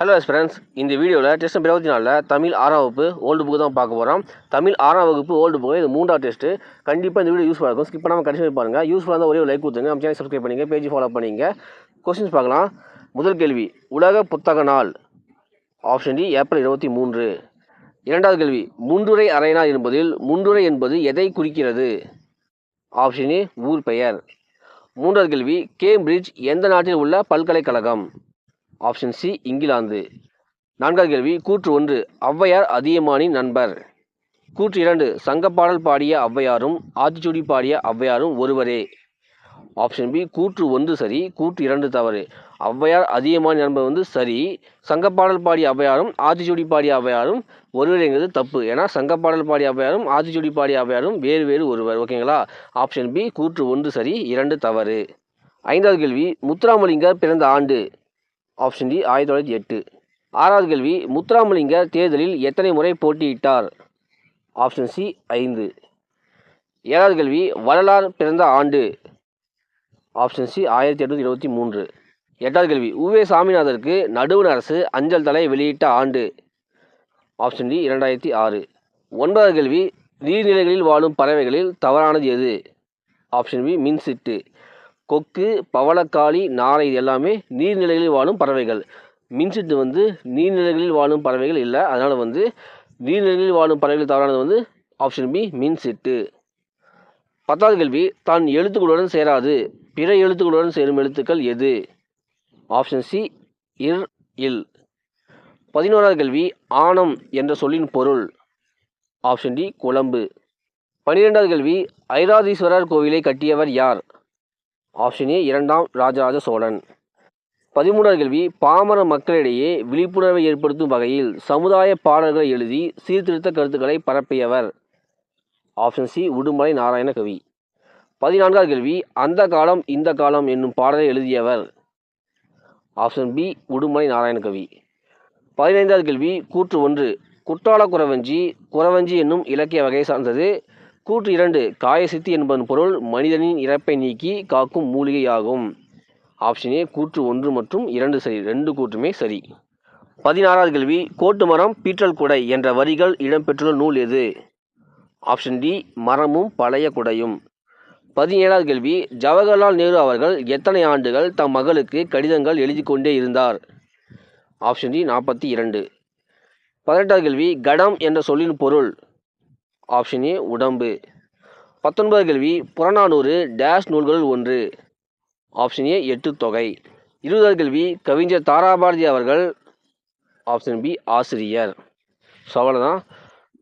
Hello friends, இந்த வீடியோவில் test number 24 Tamil 6ஆம் வகுப்பு ஓல்டு புக்கு தான் பார்க்க போகிறோம். தமிழ் 6ஆம் வகுப்பு ஓல்டு புக்கு இது 3வது டெஸ்ட்டு. கண்டிப்பாக இந்த வீடியோ யூஸ்ஃபுல்லாக இருக்கும். ஸ்கிப் பண்ணாமல் கண்டிப்பாக பாருங்கள். யூஸ்ஃபுல்லாக இருந்தால் ஒரே ஒரு லைக் கொடுத்துங்க. நம்ம சேனல் சப்ஸ்கிரைப் பண்ணிங்க, பேஜ் ஃபாலோ பண்ணிங்க. கொஸ்டின்ஸ் பார்க்கலாம். முதல் கேள்வி, உலக புத்தக நாள். Option D April 23. இரண்டாவது கேள்வி, முன்றுரை அரைனா என்பதில் முன்றுரை என்பது எதை குறிக்கிறது? ஆப்ஷன் ஏ ஊர் பெயர். மூன்றாவது கேள்வி, கேம்பிரிட்ஜ் எந்த நாட்டில் உள்ள பல்கலைக்கழகம்? Option C England. நான்காவது கேள்வி, கூற்று 1 ஔவையார் அதியமானின் நண்பர். கூற்று 2 சங்கப்பாடல் பாடிய ஔவையாரும் ஆத்திச்சூடி பாடிய ஔவையாரும் ஒருவரே. ஆப்ஷன் பி கூற்று 1 சரி, கூற்று 2 தவறு. ஔவையார் அதியமானின் நண்பர் சரி, சங்கப்பாடல் பாடிய ஔவையாரும் ஆத்திச்சூடி பாடிய ஔவையாரும் ஒருவரேங்கிறது தப்பு. ஏன்னா சங்கப்பாடல் பாடிய ஔவையாரும் ஆத்திச்சூடி பாடிய ஔவையாரும் வேறு வேறு ஒருவர். ஓகேங்களா? ஆப்ஷன் பி கூற்று 1 சரி, 2 தவறு. ஐந்தாவது கேள்வி, முத்துராமலிங்கர் பிறந்த ஆண்டு. Option D 1908. ஆறாவது கேள்வி, முத்துராமலிங்கர் தேர்தலில் எத்தனை முறை போட்டியிட்டார்? Option C 5. ஏழாவது கேள்வி, வள்ளலார் பிறந்த ஆண்டு. Option C 1823. எட்டாவது கேள்வி, உவே சாமிநாதருக்கு நடுவண் அரசு அஞ்சல் தலை வெளியிட்ட ஆண்டு. Option D 2006. ஒன்பதாவது கேள்வி, நீர்நிலைகளில் வாழும் பறவைகளில் தவறானது எது? ஆப்ஷன் பி மின்சிட்டு. கொக்கு, பவளக்காளி, நாரை இது எல்லாமே நீர்நிலைகளில் வாழும் பறவைகள். மின்சிட்டு நீர்நிலைகளில் வாழும் பறவைகள் இல்லை. அதனால் நீர்நிலைகளில் வாழும் பறவைகள் தவறானது ஆப்ஷன் பி மின்சிட்டு. பத்தாவது கேள்வி, தான் எழுத்துக்களுடன் சேராது பிற எழுத்துக்களுடன் சேரும் எழுத்துக்கள் எது? ஆப்ஷன் சி இர் இல். 11வது கேள்வி, ஆனம் என்ற சொல்லின் பொருள். ஆப்ஷன் டி குழம்பு. 12வது கேள்வி, ஐராதீஸ்வரர் கோவிலை கட்டியவர் யார்? ஆப்ஷன் ஏ 2ஆம் ராஜராஜ சோழன். 13வது கேள்வி, பாமர மக்களிடையே விழிப்புணர்வை ஏற்படுத்தும் வகையில் சமுதாய பாடல்களை எழுதி சீர்திருத்த கருத்துக்களை பரப்பியவர். ஆப்ஷன் சி உடுமலை நாராயண கவி. 14வது கேள்வி, அந்த காலம் இந்த காலம் என்னும் பாடலை எழுதியவர். ஆப்ஷன் பி உடுமலை நாராயண கவி. 15வது கேள்வி, கூற்று 1 குற்றால குறவஞ்சி குறவஞ்சி என்னும் இலக்கிய வகை சார்ந்தது. கூற்று 2 காயசித்தி என்பதன் பொருள் மனிதனின் இறப்பை நீக்கி காக்கும் மூலிகையாகும். ஆப்ஷன் ஏ கூற்று 1 மற்றும் 2 சரி, 2 கூற்றுமே சரி. 16வது கேள்வி, கோட்டு மரம் பீற்றல் குடை என்ற வரிகள் இடம்பெற்றுள்ள நூல் எது? ஆப்ஷன் டி மரமும் பழைய குடையும். 17வது கேள்வி, ஜவஹர்லால் நேரு அவர்கள் எத்தனை ஆண்டுகள் தம் மகளுக்கு கடிதங்கள் எழுதி கொண்டே இருந்தார்? Option D 42. 18வது கேள்வி, கடம் என்ற சொல்லின் பொருள். ஆப்ஷன் ஏ உடம்பு. 19வது கேள்வி, புறநானூறு டேஷ் நூல்களுள் ஒன்று. ஆப்ஷன் ஏ 8 தொகை. 20வது கேள்வி, கவிஞர் தாராபாரதி அவர்கள். ஆப்ஷன் பி ஆசிரியர். ஸோ அவ்வளோதான்.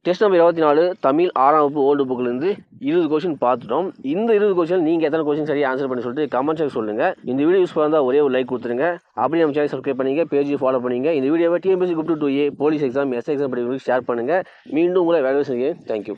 டெஸ்ட் நம்பர் 24 தமிழ் 6ஆம் வகுப்பு ஓல்டு புக்கிலேருந்து 20 கொஸ்டின் பார்த்துட்டோம். இந்த 20 கொஸ்டின் நீங்கள் எத்தனை கொஸ்டின் சரியாக ஆன்சர் பண்ணி சொல்லிட்டு கமெண்ட் செக்ஷன் சொல்லுங்கள். இந்த வீடியோ யூஸ்ஃபுல்லாக இருந்தால் ஒரே ஒரு லைக் கொடுத்துருங்க. அப்படி நம்ம சேனல் சப்ஸ்கிரைப் பண்ணிங்க, பேஜ் ஃபாலோ பண்ணிங்க. இந்த வீடியோவை TNPSC group 2A police exam SI exam படிக்கிறவங்களுக்கு ஷேர் பண்ணுங்கள். மீண்டும் உங்களை வேலை செய்யுங்க. தேங்க்யூ.